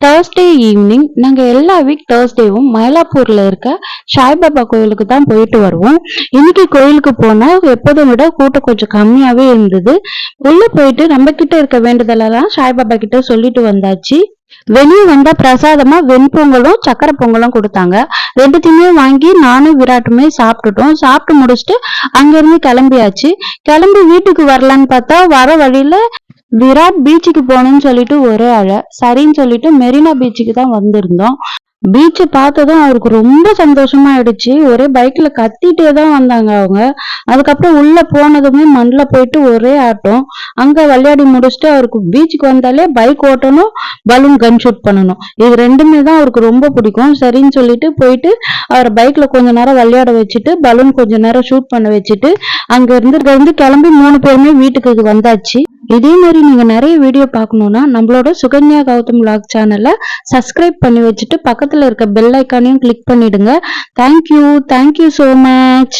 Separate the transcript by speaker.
Speaker 1: Thursday evening நாங்கள் எல்லா week தேர்ஸ்டேவும் மயிலாப்பூரில் இருக்க சாய்பாபா கோயிலுக்கு தான் போயிட்டு வருவோம். இன்னைக்கு கோயிலுக்கு போனால் எப்போதும் விட கூட்டம் கொஞ்சம் கம்மியாகவே இருந்தது. உள்ளே போயிட்டு நம்ம கிட்ட இருக்க வேண்டுதலெல்லாம் சாய்பாபா கிட்ட சொல்லிட்டு வந்தாச்சு. வெளியே வந்தா பிரசாதமா வெண்பொங்கலும் சக்கரை பொங்கலும் கொடுத்தாங்க. ரெண்டுத்தையுமே வாங்கி நானும் விராட்டுமே சாப்பிட்டுட்டோம். சாப்பிட்டு முடிச்சுட்டு அங்கிருந்து கிளம்பியாச்சு. கிளம்பி வீட்டுக்கு வரலான்னு பார்த்தா வர வழியில விராட் பீச்சுக்கு போகணும்னு சொல்லிட்டு ஒரே சரின்னு சொல்லிட்டு மெரினா பீச்சுக்கு தான் வந்திருந்தோம். பீச்சை பார்த்ததும் அவருக்கு ரொம்ப சந்தோஷமா ஆயிடுச்சு. ஒரே பைக்ல கத்திட்டே தான் வந்தாங்க அவங்க. அதுக்கப்புறம் உள்ள போனதுமே மண்ணில் போயிட்டு ஒரே ஆட்டம். அங்க விளையாடி முடிச்சுட்டு அவருக்கு பீச்சுக்கு வந்தாலே பைக் ஓட்டணும், பலூன் கன் ஷூட் பண்ணணும், இது ரெண்டுமே தான் அவருக்கு ரொம்ப பிடிக்கும். சரின்னு சொல்லிட்டு போயிட்டு அவர் பைக்ல கொஞ்ச நேரம் விளையாட வச்சுட்டு பலூன் கொஞ்ச நேரம் ஷூட் பண்ண வச்சுட்டு அங்க இருந்து கிளம்பி 3 பேருமே வீட்டுக்கு வந்தாச்சு. இதே மாதிரி நீங்க நிறைய வீடியோ பார்க்கணும்னா நம்மளோட சுகன்யா கௌதம் விலாக் சேனலை சப்ஸ்கிரைப் பண்ணி வச்சுட்டு பக்கத்துல இருக்க பெல் ஐக்கானையும் கிளிக் பண்ணிடுங்க. Thank you so much.